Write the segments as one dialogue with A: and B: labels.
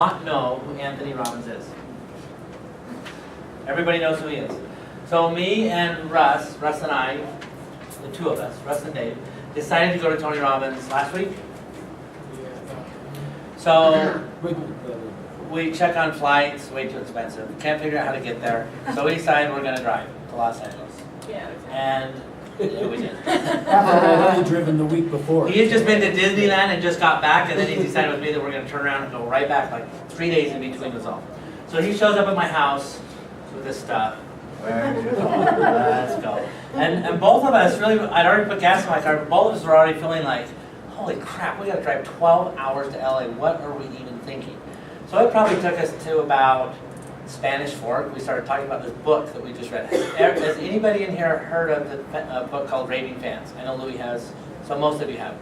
A: Not know who Anthony Robbins is. Everybody knows who he is. So me and Russ and I, the two of us, Russ and Dave, decided to go to Tony Robbins last week. So we check on flights, way too expensive. Can't figure out how to get there. So we decided we're going to drive to Los Angeles.
B: Yeah.
A: And yeah, we did.
C: After driven the week before.
A: He had just been to Disneyland and just got back, and then he decided with me that we're going to turn around and go right back, like 3 days in between was all. So he shows up at my house with this stuff. Where did you go? Let's go. And both of us really, I'd already put gas in my car, but both of us were already feeling like, holy crap, we got to drive 12 hours to LA. What are we even thinking? So it probably took us to about Spanish Fork. We started talking about this book that we just read. Has anybody in here heard of the book called Raving Fans? I know Louis has, so most of you have.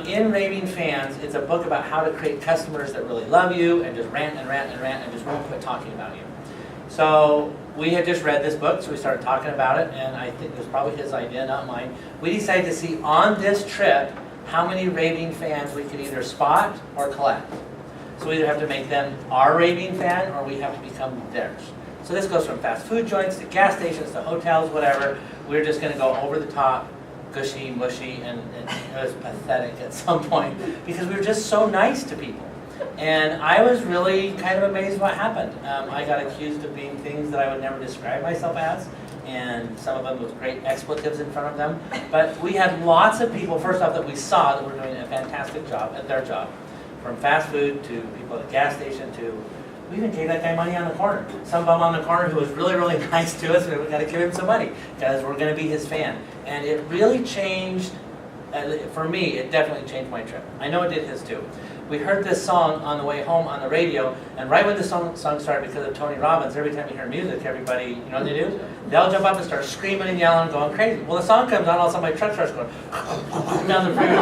A: In Raving Fans, it's a book about how to create customers that really love you and just rant and rant and rant and just won't quit talking about you. So we had just read this book, so we started talking about it, and I think it was probably his idea, not mine. We decided to see on this trip how many raving fans we could either spot or collect. So we either have to make them our raving fan or we have to become theirs. So this goes from fast food joints to gas stations to hotels, whatever. We're just going to go over the top, gushy, mushy, and it was pathetic at some point because we were just so nice to people. And I was really kind of amazed what happened. I got accused of being things that I would never describe myself as, and some of them with great expletives in front of them. But we had lots of people, first off, that we saw that were doing a fantastic job at their job. From fast food to people at the gas station to, we even gave that guy money on the corner. Some bum on the corner who was really, really nice to us, and we got to give him some money because we're going to be his fan. And it really changed, for me, it definitely changed my trip. I know it did his too. We heard this song on the way home on the radio, and right when the song started, because of Tony Robbins, every time you hear music, everybody, you know what they do? They'll jump up and start screaming and yelling and going crazy. Well, the song comes on, all of a sudden my truck starts going down the freeway,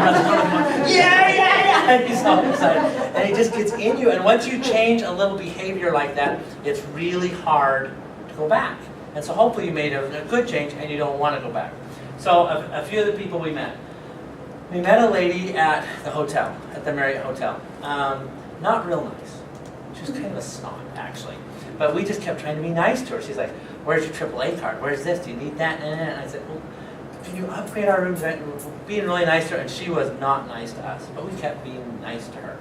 A: yeah! And he's so excited. And it just gets in you, and once you change a little behavior like that, it's really hard to go back. And so hopefully you made a good change and you don't want to go back. So a few of the people we met. We met a lady at the hotel, at the Marriott Hotel. Not real nice. She was kind of a snob, actually. But we just kept trying to be nice to her. She's like, where's your AAA card? Where's this? Do you need that? And I said, well, can you upgrade our rooms? Being really nice to her, and she was not nice to us. But we kept being nice to her.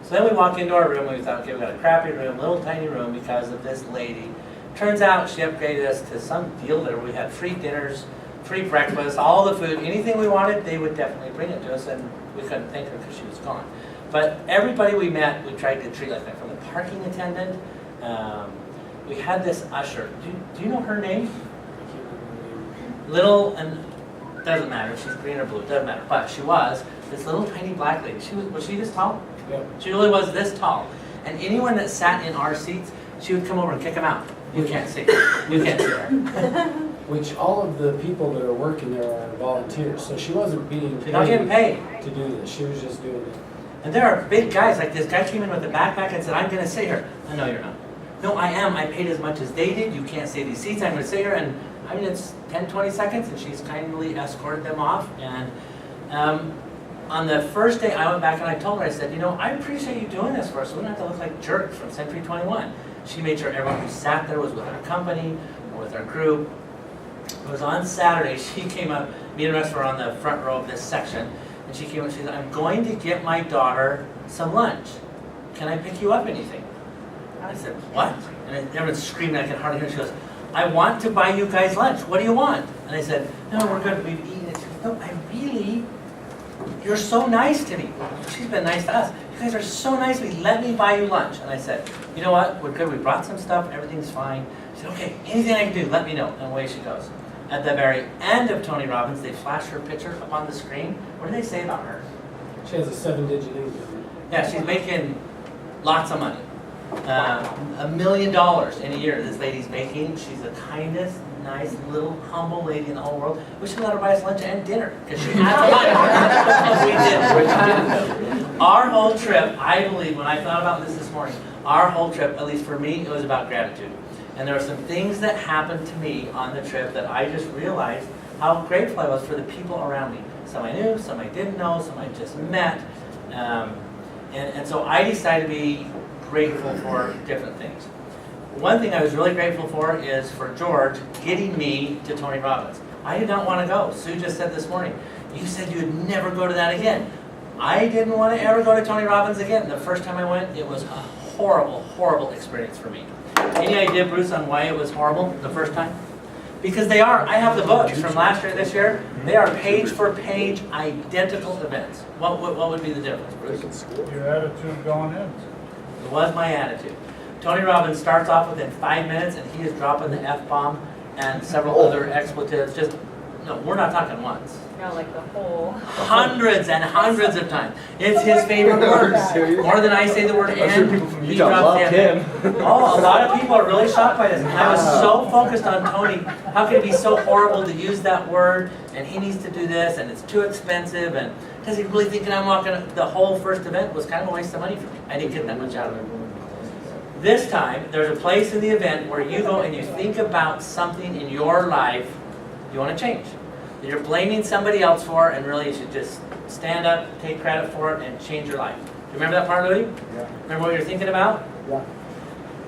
A: So then we walk into our room, and we thought, okay, we got a crappy room, little tiny room because of this lady. Turns out she upgraded us to some deal there. We had free dinners, free breakfast, all the food, anything we wanted, they would definitely bring it to us, and we couldn't thank her because she was gone. But everybody we met, we tried to treat like that. From the parking attendant, we had this usher. Do you know her name? Little, and doesn't matter if she's green or blue, doesn't matter. But she was this little tiny black lady. Was she this tall?
C: Yeah.
A: She really was this tall. And anyone that sat in our seats, she would come over and kick them out. You can't see. You can't see her.
C: Which all of the people that are working there are volunteers, so she wasn't being
A: She's not getting paid
C: to do this. She was just doing it.
A: And there are big guys, like this guy came in with a backpack and said, I'm going to sit here. No, you're not. No, I am. I paid as much as they did. You can't save these seats. I'm going to sit here. And I mean, it's 10, 20 seconds, and she's kindly escorted them off. And on the first day, I went back and I told her, I said, you know, I appreciate you doing this for us. So we don't have to look like jerks from Century 21. She made sure everyone who sat there was with our company or with our group. It was on Saturday, she came up, me and Russ were on the front row of this section, and she came up and she said, I'm going to get my daughter some lunch. Can I pick you up anything? And I said, what? And everyone's screaming, I can hardly hear. She goes, I want to buy you guys lunch. What do you want? And I said, no, we're good, we've eaten it. She goes, no, I really, you're so nice to me. She's been nice to us. You guys are so nice to me, let me buy you lunch. And I said, you know what, we're good, we brought some stuff, everything's fine. She said, okay, anything I can do, let me know. And away she goes. At the very end of Tony Robbins, they flash her picture up on the screen. What do they say about her?
C: She has a 7-digit income.
A: Yeah, she's making lots of money. $1 million in a year this lady's making. She's the kindest, nice, little, humble lady in the whole world. We should let her buy us lunch and dinner, because she had to buy it. Our whole trip, I believe, when I thought about this morning, our whole trip, at least for me, it was about gratitude. And there were some things that happened to me on the trip that I just realized how grateful I was for the people around me. Some I knew, some I didn't know, some I just met. And so I decided to be grateful for different things. One thing I was really grateful for is for George getting me to Tony Robbins. I did not want to go. Sue just said this morning, you said you would never go to that again. I didn't want to ever go to Tony Robbins again. The first time I went, it was a horrible, horrible experience for me. Any idea, Bruce, on why it was horrible the first time? Because they are. I have the books from last year, this year. They are page for page identical events. What would be the difference, Bruce?
B: Your attitude going in.
A: It was my attitude. Tony Robbins starts off within 5 minutes, and he is dropping the F-bomb and several other expletives. Just, no, we're not talking once.
D: No, like the whole.
A: Hundreds and hundreds of times. It's his favorite word. More than I say the word
E: I'm sure
A: and,
E: people from
A: he
E: Utah
A: drops
E: loved
A: the
E: him.
A: F. Oh, a lot of people are really shocked by this. I was so focused on Tony. How could it be so horrible to use that word? And he needs to do this, and it's too expensive. And does he really think that I'm not gonna? The whole first event was kind of a waste of money for me. I didn't get that much out of it. This time, there's a place in the event where you go and you think about something in your life you want to change. That you're blaming somebody else for, and really you should just stand up, take credit for it, and change your life. Do you remember that part, Louie?
C: Yeah.
A: Remember what you're thinking about?
C: Yeah.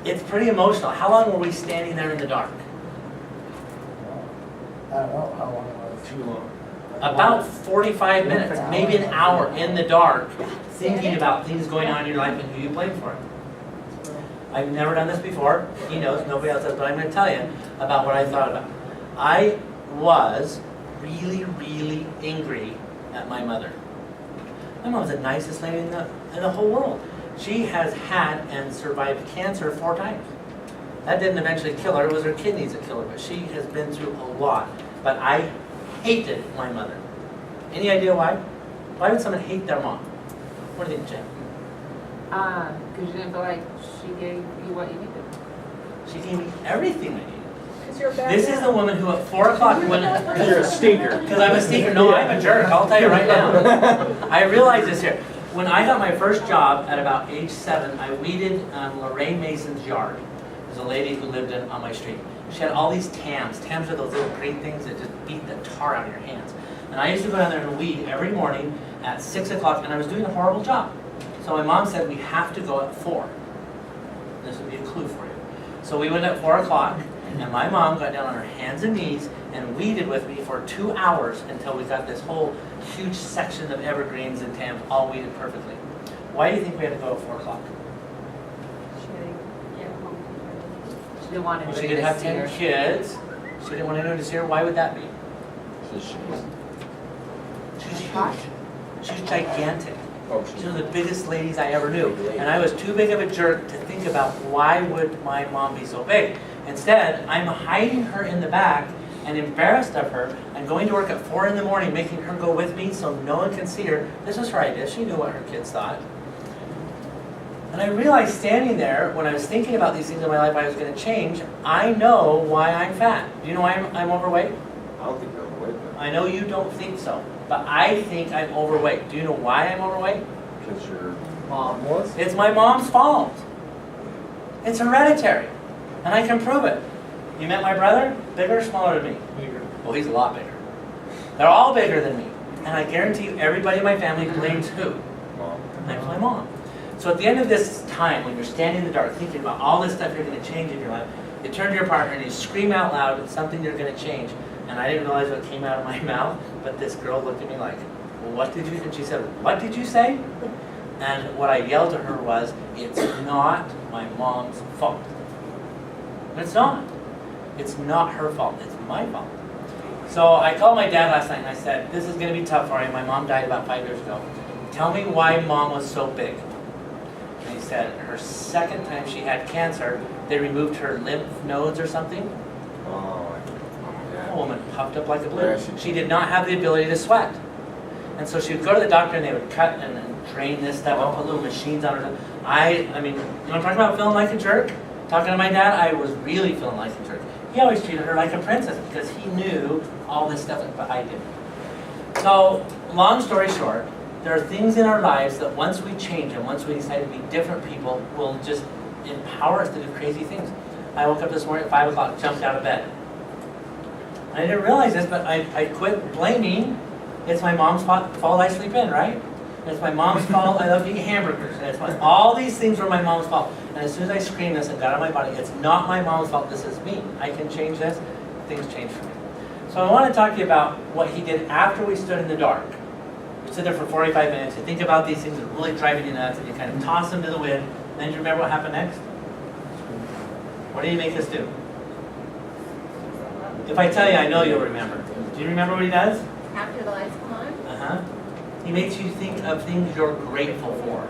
A: It's pretty emotional. How long were we standing there in the dark?
C: I don't know how long it was.
E: Too long.
A: About 45 minutes, maybe an hour in the dark, thinking about things going on in your life and who you blame for it. I've never done this before. He knows, nobody else has, but I'm going to tell you about what I thought about. I was really, really angry at my mother. My mom's the nicest lady in the whole world. She has had and survived cancer 4 times. That didn't eventually kill her. It was her kidneys that killed her, but she has been through a lot. But I hated my mother. Any idea why? Why would someone hate their mom? What do you think, Jen?
D: Because you didn't feel like she gave you what you needed.
A: She gave me everything I needed.
D: Because you're bad.
A: This is the woman who at 4 o'clock when
E: You're a stinker.
A: because I'm a stinker. No, I'm a jerk. I'll tell you right now. I realize this here. When I got my first job at about age 7, I weeded Lorraine Mason's yard. There's a lady who lived on my street. She had all these tams. Tams are those little green things that just beat the tar out of your hands. And I used to go down there and weed every morning at 6 o'clock, and I was doing a horrible job. So my mom said, we have to go at 4. This would be a clue for you. So we went at 4 o'clock, and my mom got down on her hands and knees and weeded with me for 2 hours until we got this whole huge section of evergreens and tams all weeded perfectly. Why do you think we had to go at 4 o'clock?
D: She didn't want
A: Well,
D: anybody
A: she could
D: to
A: have
D: see
A: 10
D: her.
A: kids. She didn't want anyone to see her. Why would that be? She's huge. She's gigantic. She's one of the biggest ladies I ever knew. And I was too big of a jerk to think about why would my mom be so big. Instead, I'm hiding her in the back and embarrassed of her and going to work at 4 in the morning, making her go with me so no one can see her. This was her idea. She knew what her kids thought. And I realized standing there, when I was thinking about these things in my life I was going to change, I know why I'm fat. Do you know why I'm overweight?
E: I don't think you're overweight,
A: I know you don't think so, but I think I'm overweight. Do you know why I'm overweight?
E: because your mom was.
A: It's my mom's fault. It's hereditary, and I can prove it. You met my brother? Bigger or smaller than me?
C: Bigger.
A: Well, he's a lot bigger. They're all bigger than me. And I guarantee you, everybody in my family blames who?
E: Mom.
A: Blames my mom. So at the end of this time, when you're standing in the dark thinking about all this stuff you're going to change in your life, you turn to your partner and you scream out loud at something you're going to change. And I didn't realize what came out of my mouth, but this girl looked at me like, well, what did you, and she said, what did you say? And what I yelled to her was, it's not my mom's fault. It's not. It's not her fault. It's my fault. So I called my dad last night and I said, this is going to be tough for you. My mom died about 5 years ago. Tell me why mom was so big. And he said, her second time she had cancer, they removed her lymph nodes or something.
E: Oh,
A: The
E: yeah.
A: woman puffed up like a balloon.
E: Yeah,
A: She did not have the ability to sweat. And so she would go to the doctor and they would cut and drain this stuff and put little machines on her. I mean, you know what I'm talking about feeling like a jerk? Talking to my dad, I was really feeling like a jerk. He always treated her like a princess because he knew all this stuff, but I didn't. So, long story short, there are things in our lives that once we change them, once we decide to be different people, will just empower us to do crazy things. I woke up this morning at 5 o'clock, jumped out of bed. I didn't realize this, but I quit blaming. It's my mom's fault I sleep in, right? and it's my mom's fault. I love to eat hamburgers, and it's all these things were my mom's fault. And as soon as I screamed this and got out of my body, it's not my mom's fault, this is me. I can change this, things change for me. So I want to talk to you about what he did after we stood in the dark. We stood there for 45 minutes, you think about these things that are really driving you nuts, and you kind of toss them to the wind, and then do you remember what happened next? What did he make us do? If I tell you, I know you'll remember. Do you remember what he does?
B: After the lights come on?
A: Uh-huh. He makes you think of things you're grateful for.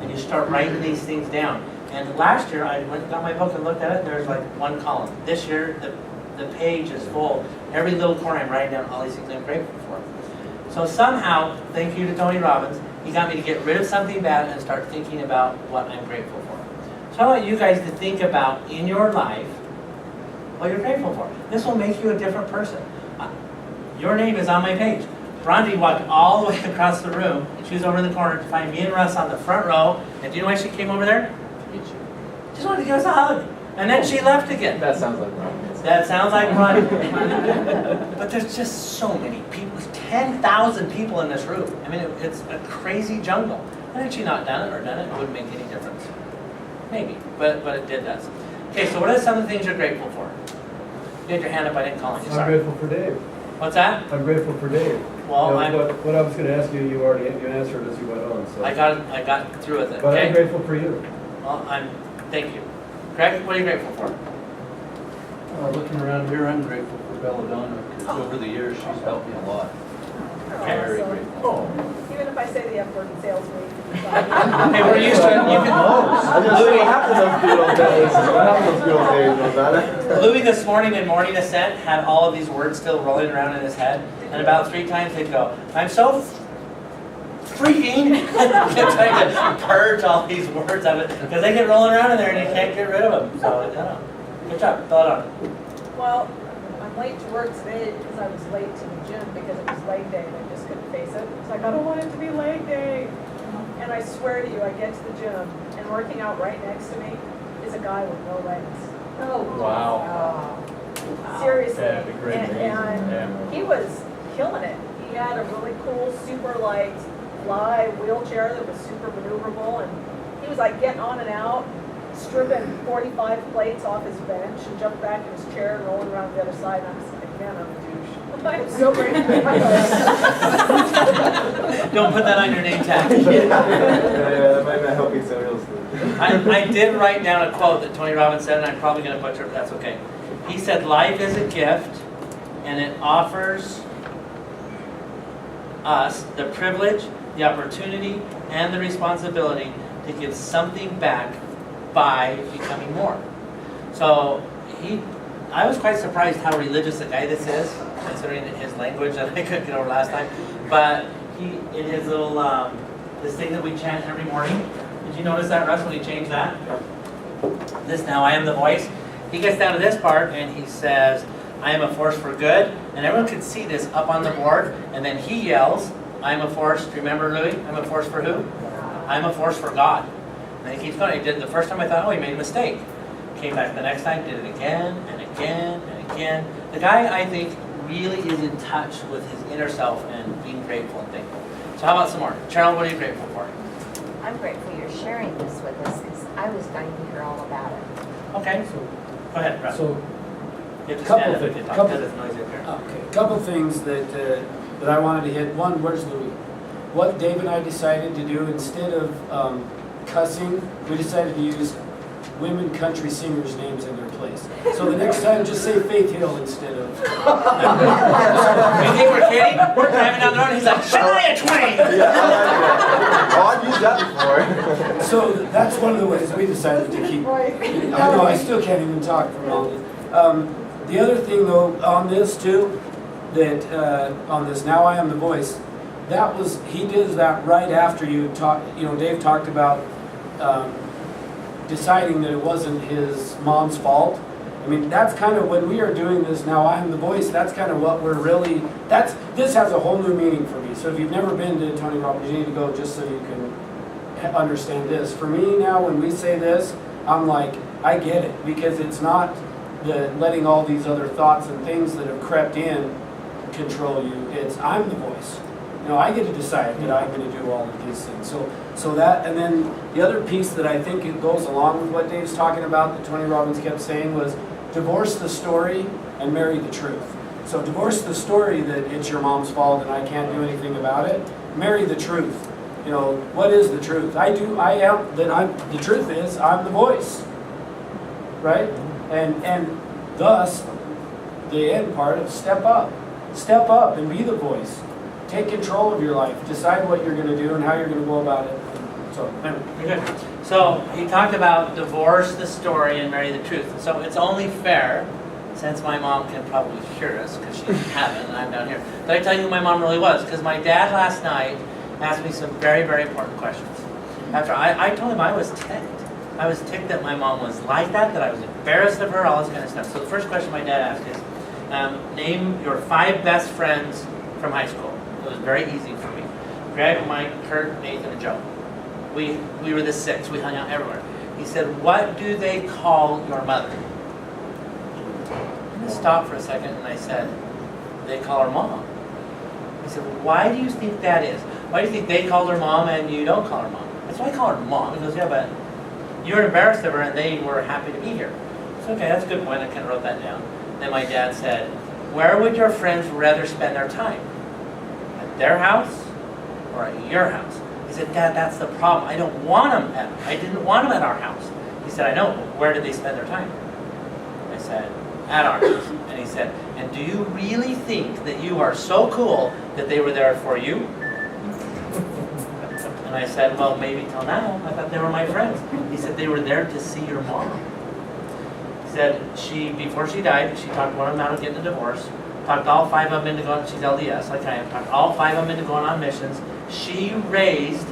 A: And you start writing these things down. And last year, I went and got my book and looked at it, there's like one column. This year, the page is full. Every little corner, I'm writing down all these things I'm grateful for. So somehow, thank you to Tony Robbins, he got me to get rid of something bad and start thinking about what I'm grateful for. So I want you guys to think about, in your life, what you're grateful for. This will make you a different person. Your name is on my page. Brondi walked all the way across the room. She was over in the corner to find me and Russ on the front row. And do you know why she came over there? Just wanted to give us a hug. And then she left again.
E: That sounds like Brondi.
A: That sounds like Brondi. But there's just so many people. There's 10,000 people in this room. I mean, it's a crazy jungle. And had she not done it, it wouldn't make any difference. Maybe, but it did does. Okay, so what are some of the things you're grateful for? You had your hand up, I didn't call on you,
F: I'm
A: sorry.
F: grateful for Dave.
A: What's that?
F: I'm grateful for Dave.
A: Well,
F: You know, what I was going to ask you, you answered as you went on. So.
A: I got through with it,
F: But I'm
A: okay?
F: grateful for you.
A: Well, thank you. Greg, what are you grateful for?
G: Looking around here, I'm grateful for Belladonna, because over the years, she's helped me a lot. Very grateful.
H: Even if I say the F word in sales week.
A: Hey, we're used to it. You can,
E: I just say, what happened to those good old days? What happened to those good old days, Rosanna?
A: Louis this morning in Morning Ascent had all of these words still rolling around in his head, and about 3 times he'd go, I'm so freaking, kept trying to purge all these words out of it, because they get rolling around in there and you can't get rid of them. So, I don't know. Good job, Belladonna.
H: Well, I'm late to work today because I was late to the gym because it was leg day and I just couldn't face it. It's like, I don't want it to be leg day. And I swear to you, I get to the gym and working out right next to me is a guy with no legs.
B: Oh.
E: Wow.
H: Seriously.
E: Yeah, it'd be great.
H: And he was killing it. He had a really cool, super light fly wheelchair that was super maneuverable, and he was like getting on and out, stripping 45 plates off his bench and jumped back in his chair and rolling around the other side. And I was like, man, I'm a douche. I'm so grateful.
A: Don't put that on your name tag.
E: Yeah, that might not help you so real soon.
A: I did write down a quote that Tony Robbins said, and I'm probably going to butcher it, but that's okay. He said, life is a gift, and it offers us the privilege, the opportunity, and the responsibility to give something back by becoming more. So I was quite surprised how religious a guy this is, considering his language that I couldn't get over last time. But he, in his little, this thing that we chant every morning, did you notice that, Russ, when he changed that? This now, I am the voice. He gets down to this part and he says, I am a force for good. And everyone can see this up on the board. And then he yells, I am a force, do you remember, Louis? I'm a force for who? I'm a force for God. And he keeps going. He did it the first time, I thought, oh, he made a mistake. Came back the next time, did it again and again and again. The guy, I think, really is in touch with his inner self and being grateful and thankful. So how about some more? Cheryl, what are you grateful for?
B: I'm grateful you're sharing this with us because I was dying to hear all about it.
A: Okay,
C: So,
A: go ahead, Russ.
C: so
A: You have to
C: couple
A: stand up
C: things-
A: if you talk,
C: couple-
A: because it's noisy up here.
C: okay, a couple things that I wanted to hit. One, where's Louis? What Dave and I decided to do, instead of cussing, we decided to use women country singers' names in their place. So the next time, just say Faith Hill instead of.
A: You think we're kidding? We're driving down the road and he's like, Shania Twain!
E: Oh, I've used that before.
C: So that's one of the ways we decided to keep. I know, I still can't even talk for long. The other thing though, on this too, that, on this Now I Am the Voice, he did that right after Dave talked about deciding that it wasn't his mom's fault. I mean, that's kind of when we are doing this Now I Am the Voice, that's kind of what we're really, this has a whole new meaning for me. So if you've never been to Tony Robbins, you need to go just so you can understand this. For me now, when we say this, I'm like, I get it, because it's not letting all these other thoughts and things that have crept in control you. It's I'm the voice. You know, I get to decide that I'm going to do all of these things. So that, and then the other piece that I think it goes along with what Dave's talking about that Tony Robbins kept saying was divorce the story and marry the truth. So divorce the story that it's your mom's fault and I can't do anything about it. Marry the truth. You know, what is the truth? The truth is I'm the voice. Right? And thus, the end part of step up. Step up and be the voice. Take control of your life. Decide what you're going to do and how you're going to go about it. So, anyway.
A: Good. So he talked about divorce the story and marry the truth. So it's only fair, since my mom can probably hear us because she's in heaven and I'm down here, that I tell you who my mom really was. Because my dad last night asked me some very, very important questions. After I told him I was ticked. I was ticked that my mom was like that I was embarrassed of her, all this kind of stuff. So the first question my dad asked is, name your 5 best friends from high school. It was very easy for me. Greg, Mike, Kurt, Nathan, and Joe. We were the 6. We hung out everywhere. He said, what do they call your mother? I stopped for a second and I said, they call her mom. He said, well, why do you think that is? Why do you think they called her mom and you don't call her mom? That's why I call her mom. He goes, yeah, but you were embarrassed of her and they were happy to be here. So okay, that's a good point. I kind of wrote that down. Then my dad said, where would your friends rather spend their time? At their house or at your house? He said, Dad, that's the problem. I didn't want them at our house. He said, I know, but where did they spend their time? I said, at our house. And he said, and do you really think that you are so cool that they were there for you? And I said, well, maybe till now, I thought they were my friends. He said, they were there to see your mom. He said, before she died, she talked one of them out of getting a divorce, talked all 5 of them into going, she's LDS, like I am, talked all 5 of them into going on missions. She raised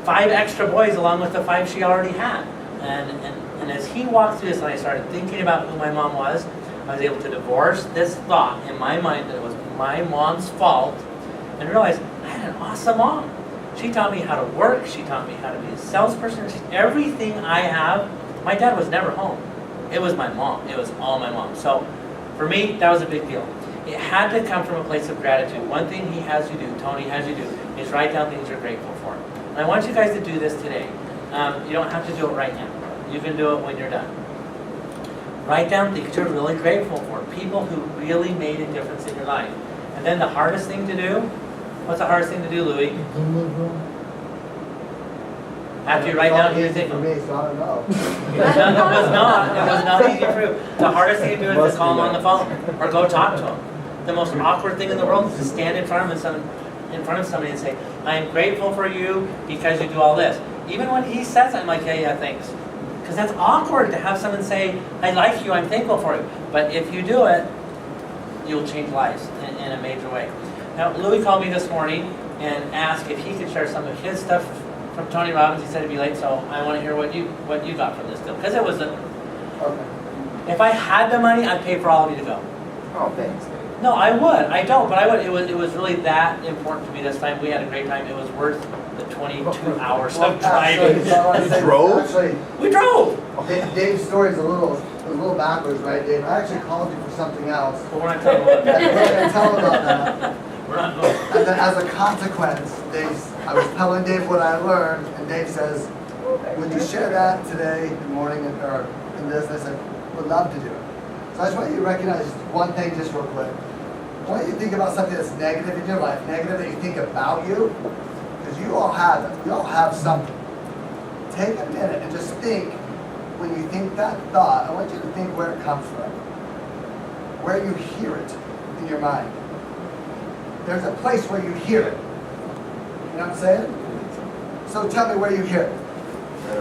A: 5 extra boys along with the 5 she already had. And as he walked through this and I started thinking about who my mom was, I was able to divorce this thought in my mind that it was my mom's fault and realize I had an awesome mom. She taught me how to work. She taught me how to be a salesperson. Everything I have, my dad was never home. It was my mom. It was all my mom. So for me, that was a big deal. It had to come from a place of gratitude. One thing he has you do, Tony has you do, is write down things you're grateful for. And I want you guys to do this today. You don't have to do it right now. You can do it when you're done. Write down things you're really grateful for. People who really made a difference in your life. And then the hardest thing to do, what's the hardest thing to do, Louis? After you write down your thing.
E: For me, so I don't know.
A: It was not easy for you. The hardest thing to do is to call him on the phone or go talk to him. The most awkward thing in the world is to stand in front of somebody and say, I am grateful for you because you do all this. Even when he says it, I'm like, yeah, thanks. Because that's awkward to have someone say, I like you, I'm thankful for you. But if you do it, you'll change lives in a major way. Now, Louis called me this morning and asked if he could share some of his stuff from Tony Robbins. He said it'd be late, so I want to hear what you got from this deal. Because it was if I had the money, I'd pay for all of you to go.
E: Oh, thanks.
A: No, I would. I don't, but I would. It was really that important to me this time. We had a great time. It was worth the 22 hours of driving.
E: Actually,
A: We drove.
E: Dave's story is a little backwards, right, Dave? I actually called you for something else.
A: But we're not talking about
E: And we're
A: that.
E: going to tell him about that.
A: We're not going.
E: And then as a consequence, I was telling Dave what I learned, and Dave says, would you share that today in the morning or in this? And I said, would love to do it. So I just want you to recognize one thing just real quick. I want you to think about something that's negative in your life, negative that you think about you, because you all have it. You all have something. Take a minute and just think, when you think that thought, I want you to think where it comes from, where you hear it in your mind. There's a place where you hear it. You know what I'm saying? So tell me where you hear it.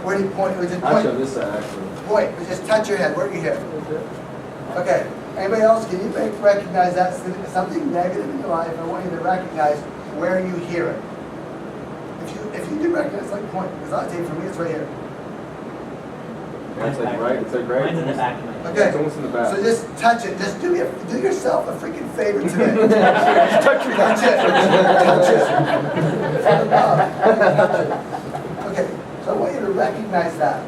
E: Where do you point? Just point.
F: Actually, this actually.
E: Point. Just touch your head. Where do you hear it? Okay. Anybody else? Can you recognize that something negative in your life? I want you to recognize where you hear it. If you do recognize, like point. Because I'll tell you, for me, it's right here.
F: It's like right. It's like right.
A: Mine's in the back of my head.
E: Okay.
F: It's almost in the back.
E: So just touch it. Just do yourself a freaking favor today. Just touch it. Touch it. Touch it. Okay. So I want you to recognize that.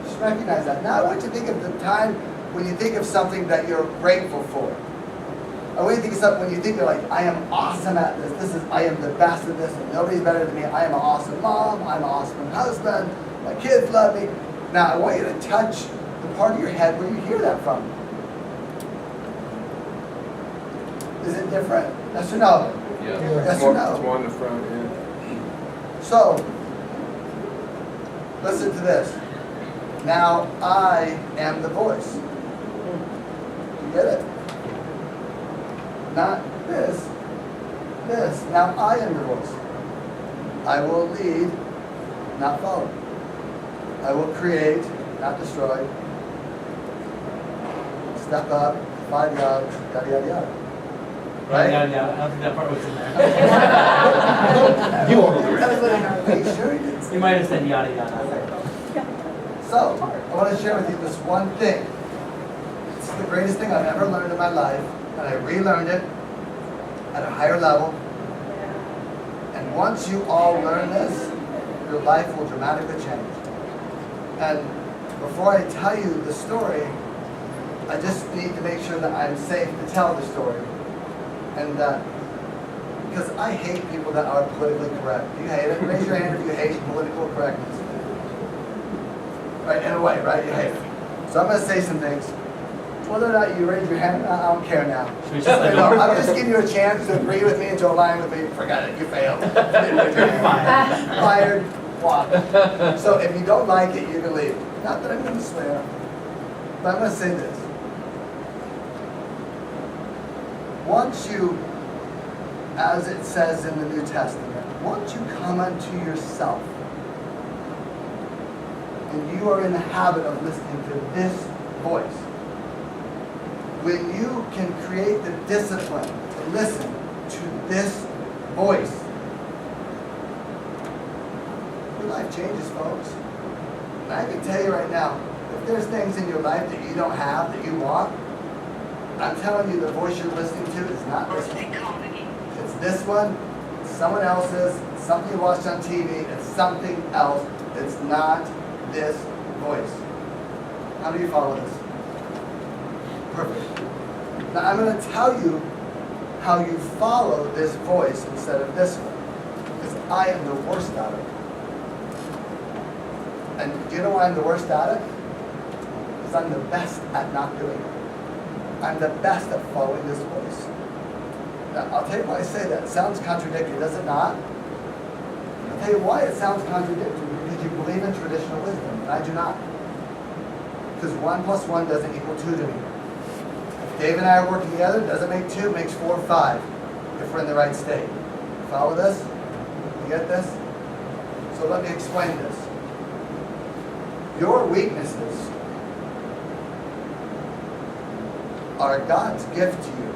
E: Just recognize that. Now I want you to think of the time when you think of something that you're grateful for. I want you to think of something when you think you're like, I am awesome at this. I am the best at this, and nobody's better than me. I am an awesome mom. I'm an awesome husband. My kids love me. Now I want you to touch the part of your head where you hear that from. Is it different? Yes or no?
G: Yeah.
E: Yes or no?
I: It's more in the front, yeah.
E: So, listen to this. Now I am the voice. You get it? Not this. This. Now I am the voice. I will lead, not follow. I will create, not destroy. Step up, find out, yada yada yada. Right?
A: Yeah, I don't think that part was in there.
I: You all know the rest.
E: Are you sure you didn't?
A: You might have said yada yada.
E: So, I want to share with you this one thing. It's the greatest thing I've ever learned in my life, and I relearned it at a higher level. And once you all learn this, your life will dramatically change. And before I tell you the story, I just need to make sure that I'm safe to tell the story. And because I hate people that are politically correct. Do you hate it? Raise your hand if you hate political correctness. Right, in a way, right? You hate it. So I'm going to say some things. Whether or not you raise your hand, I don't care now.
A: Should we just let
E: No,
A: go?
E: I'm just giving you a chance to agree with me and to align with me. Forget it, you failed. Didn't raise your hand. Fired, walk. So if you don't like it, you can leave. Not that I'm going to swear, but I'm going to say this. Once you, as it says in the New Testament, once you come unto yourself, and you are in the habit of listening to this voice, when you can create the discipline to listen to this voice, your life changes, folks. And I can tell you right now, if there's things in your life that you don't have, that you want, I'm telling you the voice you're listening to is not this one. It's this one, it's someone else's, it's something you watched on TV, it's something else. It's not this voice. How do you follow this? Perfect. Now I'm going to tell you how you follow this voice instead of this one. Because I am the worst at it. And do you know why I'm the worst at it? Because I'm the best at not doing it. I'm the best at following this voice. Now, I'll tell you why I say that. It sounds contradictory, does it not? I'll tell you why it sounds contradictory. Because you believe in traditional wisdom, and I do not. Because 1 + 1 doesn't equal 2 to me. If Dave and I are working together, it doesn't make 2, it makes 4 or 5, if we're in the right state. Follow this? You get this? So let me explain this. Your weaknesses are God's gift to you.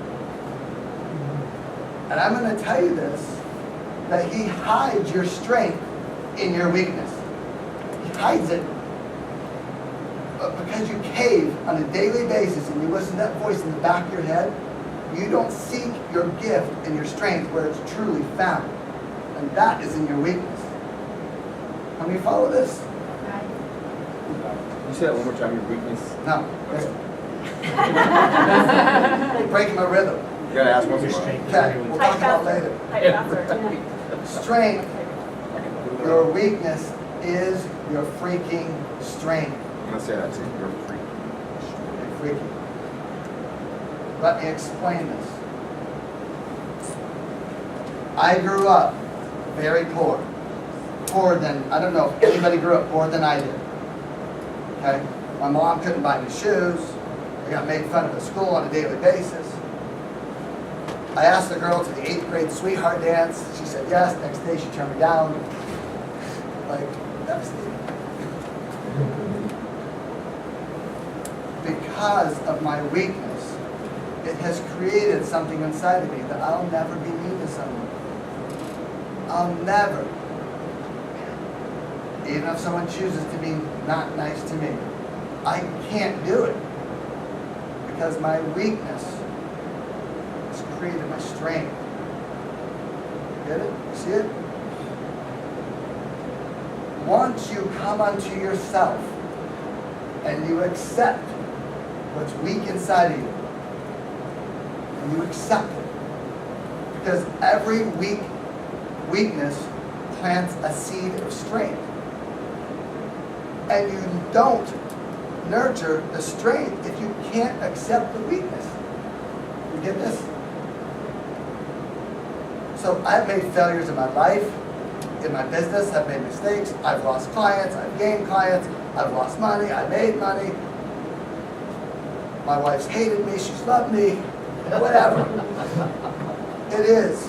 E: And I'm going to tell you this, that He hides your strength in your weakness. He hides it. But because you cave on a daily basis and you listen to that voice in the back of your head, you don't seek your gift and your strength where it's truly found. And that is in your weakness. How many follow this?
I: You say that one more time, your weakness.
E: No. You're breaking my rhythm.
I: You gotta ask once in a while.
E: Okay, we'll talk about it later.
H: Hi, Pastor.
E: Strength, your weakness is your freaking strength.
I: I'm gonna say that too. You're a freak.
E: You're freaking. Let me explain this. I grew up very poor. Poorer than, I don't know if anybody grew up poorer than I did. Okay? My mom couldn't buy me shoes. I got made fun of at school on a daily basis. I asked the girl to the 8th grade sweetheart dance. She said yes. Next day she turned me down. Like, devastating. Because of my weakness, it has created something inside of me that I'll never be mean to someone. I'll never. Even if someone chooses to be not nice to me, I can't do it. Because my weakness has created my strength. Get it? See it? Once you come unto yourself and you accept what's weak inside of you, and you accept it. Because every weakness plants a seed of strength. And you don't nurture the strength if you can't accept the weakness. You get this? So I've made failures in my life, in my business, I've made mistakes, I've lost clients, I've gained clients, I've lost money, I made money. My wife's hated me, she's loved me, whatever. It is.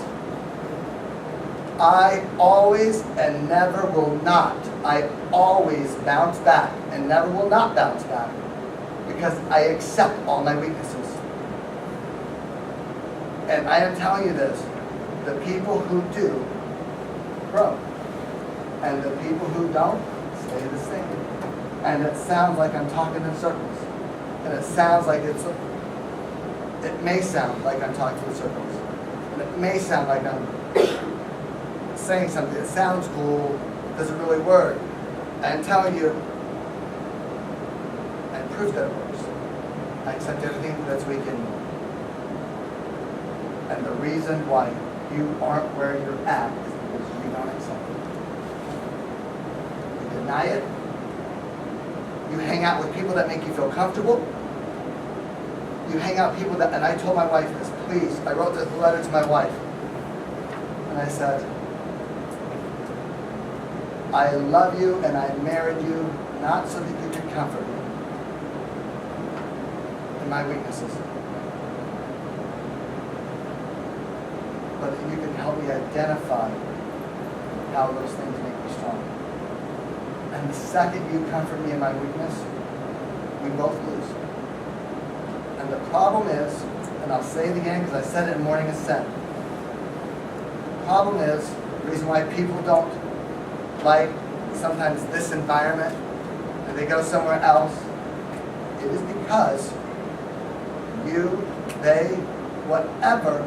E: I always and never will not. I always bounce back and never will not bounce back because I accept all my weaknesses. And I am telling you this, the people who do grow. And the people who don't stay the same. And it sounds like I'm talking in circles. And it sounds like it may sound like I'm talking in circles. And it may sound like I'm saying something that sounds cool, doesn't really work. I'm telling you, and proof that it works. I accept everything that's weak in me. And the reason why you aren't where you're at is because you don't accept it. You deny it. You hang out with people that make you feel comfortable. You hang out with people that, and I told my wife this, please, I wrote this letter to my wife. And I said, I love you and I married you not so that you could comfort me in my weaknesses, but that you can help me identify how those things make me strong. And the second you comfort me in my weakness, we both lose. And the problem is, and I'll say it again because I said it in Morning Ascent, the problem is, the reason why people don't like sometimes this environment and they go somewhere else, it is because you, they, whatever,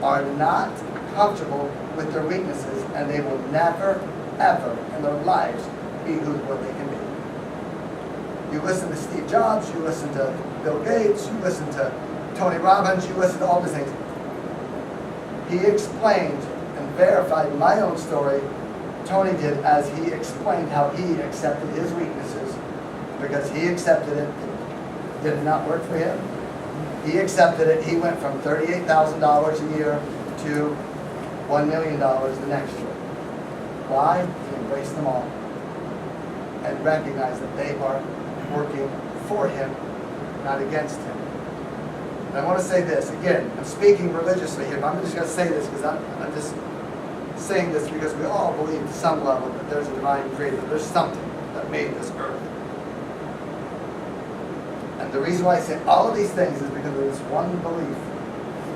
E: are not comfortable with their weaknesses and they will never, ever in their lives be what they can be. You listen to Steve Jobs, you listen to Bill Gates, you listen to Tony Robbins, you listen to all these things. He explained and verified my own story. Tony did as he explained how he accepted his weaknesses because he accepted it. Did it not work for him? He accepted it. He went from $38,000 a year to $1 million the next year. Why? He embraced them all and recognized that they are working for him, not against him. And I want to say this again. I'm speaking religiously here, but I'm just going to say this because I'm just saying this because we all believe to some level that there's a divine creator, that there's something that made this earth. And the reason why I say all of these things is because of this one belief.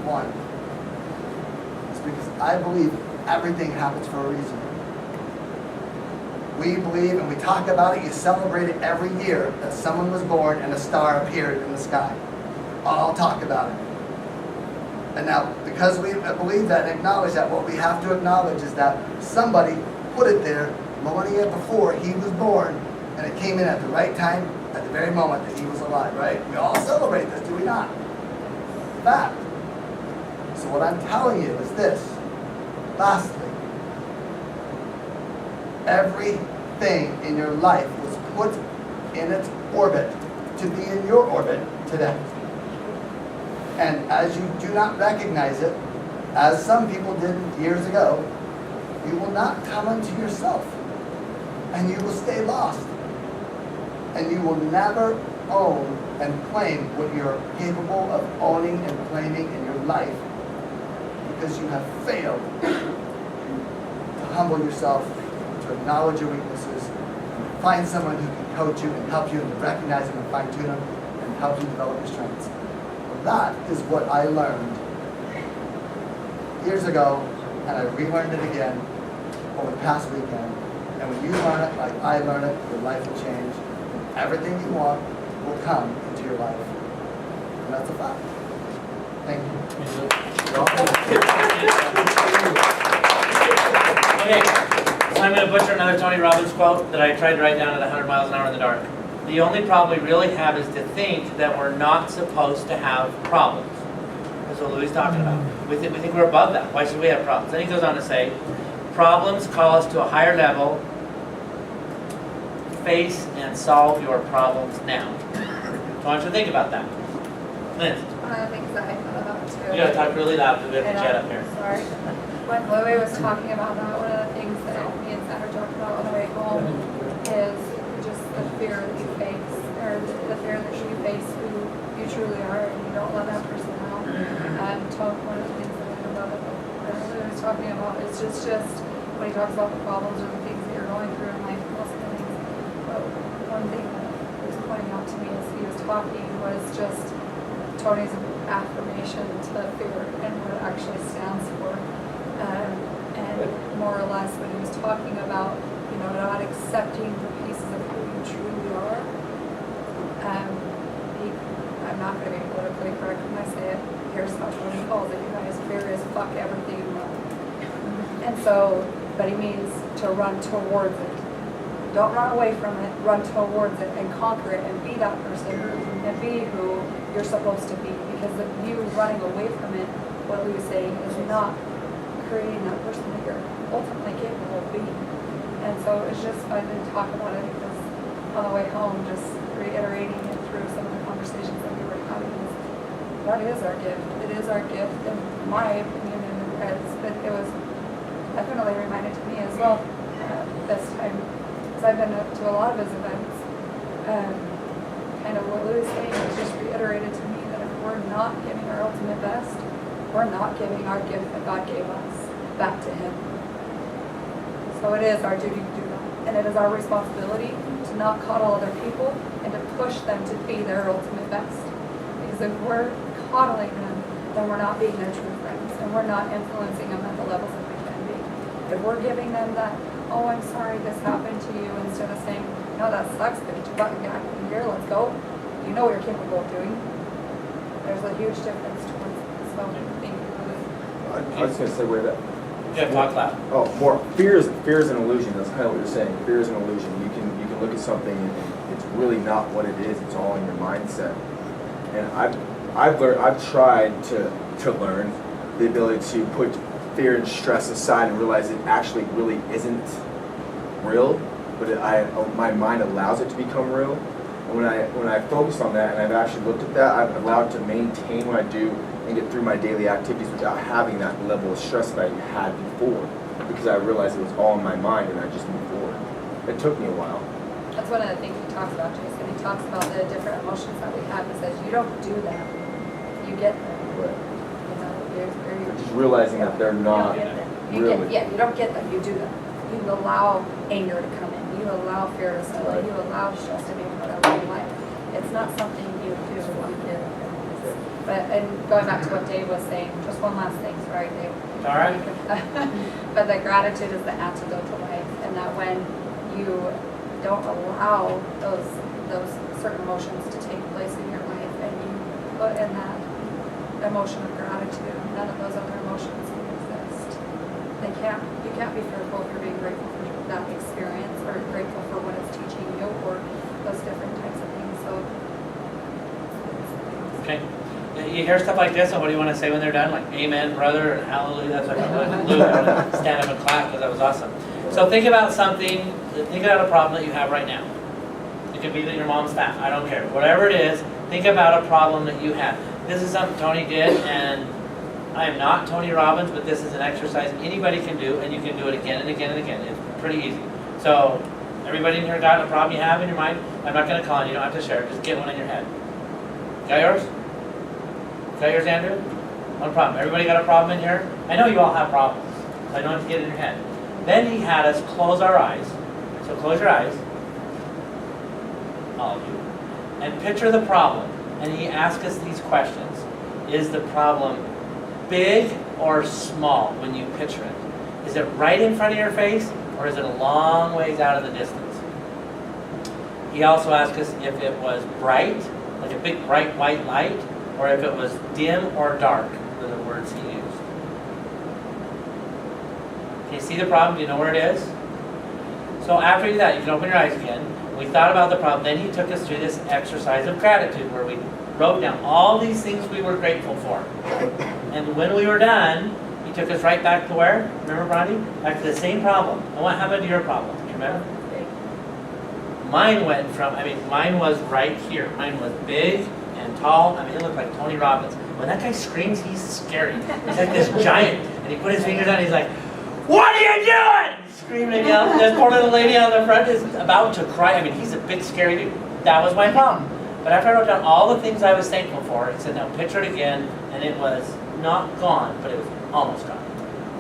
E: One. It's because I believe everything happens for a reason. We believe and we talk about it, you celebrate it every year that someone was born and a star appeared in the sky. All talk about it. And now, because we believe that and acknowledge that, what we have to acknowledge is that somebody put it there millennia before he was born, and it came in at the right time, at the very moment that he was alive, right? We all celebrate this, do we not? Fact. So what I'm telling you is this. Lastly, everything in your life was put in its orbit to be in your orbit today. And as you do not recognize it, as some people did years ago, you will not come unto yourself. And you will stay lost. And you will never own and claim what you're capable of owning and claiming in your life because you have failed to humble yourself, to acknowledge your weaknesses, and find someone who can coach you and help you and recognize them and fine-tune them and help you develop your strengths. That is what I learned years ago, and I relearned it again over the past weekend. And when you learn it like I learned it, your life will change. Everything you want will come into your life. And that's a fact. Thank you.
A: Okay, so I'm going to butcher another Tony Robbins quote that I tried to write down at 100 miles an hour in the dark. The only problem we really have is to think that we're not supposed to have problems. That's what Louis is talking about. We think we're above that. Why should we have problems? Then he goes on to say, problems call us to a higher level. Face and solve your problems now. So I want you to think about that. Liz,
B: One of the things that I thought about too.
A: you gotta talk really loud because we have
B: And
A: the jet up here.
B: Sorry. When Louie was talking about that, one of the things that me and Sandra talked about on the way home is just the fear that you face, or the fear that you face who you truly are, and you don't let that person out. And one of the things that I love about what Louie was talking about is just when he talks about the problems or the things that you're going through in life, most of the things. But one thing that he was pointing out to me as he was talking was just Tony's affirmation to fear and what it actually stands for. And more or less when he was talking about, not accepting the pieces of who you truly are. I'm not going to be politically correct when I say it. Here's how Tony calls it, you guys. Fear is fuck everything you love. And so, but he means to run towards it. Don't run away from it, run towards it and conquer it and be that person and be who you're supposed to be. Because if you running away from it, what Louis was saying is not creating that person that you're ultimately capable of being. And so it's just fun to talk about it because on the way home, just reiterating it through some of the conversations that we were having is that is our gift. It is our gift, in my opinion, and it was definitely reminded to me as well this time. I've been to a lot of his events. Kind of what Louis is saying is just reiterated to me that if we're not giving our ultimate best, we're not giving our gift that God gave us back to Him. So it is our duty to do that. And it is our responsibility to not coddle other people and to push them to be their ultimate best. Because if we're coddling them, then we're not being their true friends and we're not influencing them at the levels that we can be. If we're giving them that, oh, I'm sorry this happened to you, instead of saying, no, that sucks, but you got back in here, let's go. You know what you're capable of doing. There's a huge difference towards so being
I: I was gonna say, wait, that,
A: Yeah, talk loud.
I: oh, more, fear is an illusion, that's kind of what you're saying, fear is an illusion. You can look at something and it's really not what it is, it's all in your mindset. And I've tried to learn the ability to put fear and stress aside and realize it actually really isn't real, but my mind allows it to become real. And when I focus on that and I've actually looked at that, I've allowed to maintain what I do and get through my daily activities without having that level of stress that I had before, because I realized it was all in my mind and I just moved forward. It took me a while.
B: That's one of the things he talks about, Jason. He talks about the different emotions that we have. He says, you don't do that. You get them.
I: Just realizing that they're not really.
B: You don't get them. You do them. You allow anger to come in. You allow fear to settle.
I: Right.
B: You allow stress to be put out of your life. It's not something you do. You get. But and going back to what Dave was saying, just one last thing. Sorry, Dave.
A: All right.
B: But the gratitude is the antidote to life, and that when you don't allow those certain emotions to take place in your life, and you put in that emotion of gratitude, none of those other emotions can exist. You can't be fearful for being grateful for that experience, or grateful for what it's teaching you, or those different types of things. So,
A: Okay. You hear stuff like this, and what do you want to say when they're done? Like, amen, brother, and hallelujah. That's what Luke would stand up and clap because that was awesome. So think about something, think about a problem that you have right now. It could be that your mom's fat, I don't care. Whatever it is, think about a problem that you have. This is something Tony did, and I am not Tony Robbins, but this is an exercise anybody can do, and you can do it again and again and again. It's pretty easy. So, everybody in here got a problem you have in your mind? I'm not going to call on you, you don't have to share it, just get one in your head. Got yours? Got yours, Andrew? No problem. Everybody got a problem in here? I know you all have problems, so I don't have to get it in your head. Then he had us close our eyes. So close your eyes, all of you, and picture the problem. And he asked us these questions. Is the problem big or small when you picture it? Is it right in front of your face, or is it a long ways out in the distance? He also asked us if it was bright, like a big bright white light, or if it was dim or dark, were the words he used. Can you see the problem? Do you know where it is? So after you do that, you can open your eyes again. We thought about the problem, then he took us through this exercise of gratitude where we wrote down all these things we were grateful for. And when we were done, he took us right back to where? Remember, Bronte? Back to the same problem. And what happened to your problem? Do you remember? Mine went from, mine was right here. Mine was big and tall. It looked like Tony Robbins. When that guy screams, he's scary. He's like this giant. And he put his fingers out and he's like, "What are you doing?" Screaming and yelling. This poor little lady on the front is about to cry. He's a big scary dude. That was my problem. But after I wrote down all the things I was thankful for, it said, now picture it again. And it was not gone, but it was almost gone.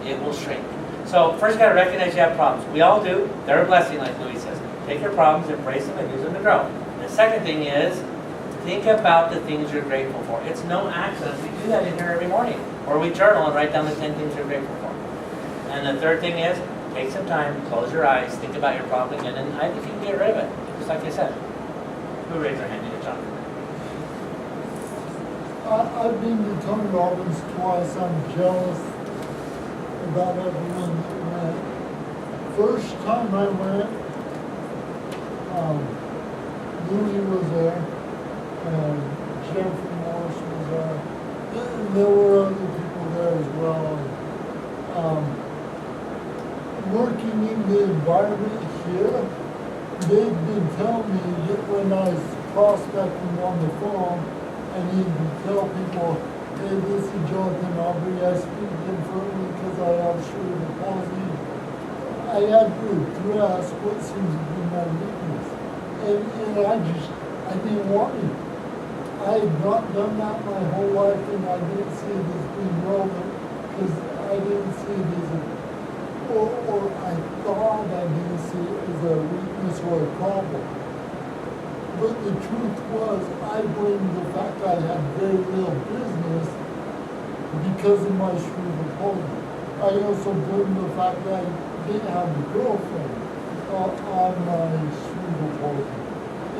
A: It will shrink. So first you got to recognize you have problems. We all do. They're a blessing, like Louis says. Take your problems, embrace them, and use them to grow. The second thing is, think about the things you're grateful for. It's no accident. We do that in here every morning. Or we journal and write down the 10 things you're grateful for. And the third thing is, take some time, close your eyes, think about your problem again, and I think you can get rid of it. Just like I said. Who raised their hand? John.
J: I've been to Tony Robbins twice. I'm jealous about everyone that went. First time I went, Louis was there, and Jeffrey Morris was there. And there were other people there as well. Working in the environment here, they've been telling me that when I was prospecting on the phone, I need to tell people, hey, this is Jonathan Aubrey, I speak differently because I have cerebral palsy. I had to address what seems to be my weakness. And I didn't want it. I had not done that my whole life, and I didn't see it as being relevant because I didn't see it as or I thought I didn't see it as a weakness or a problem. But the truth was, I blamed the fact I had very little business because of my cerebral palsy. I also blamed the fact that I didn't have a girlfriend on my cerebral palsy.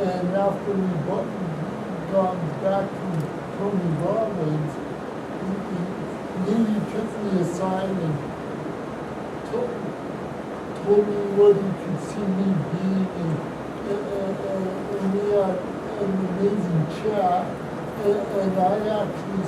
J: And after we gone back from Tony Robbins, Louis took me aside and told me what he could see me being, and we had an amazing chat, and I actually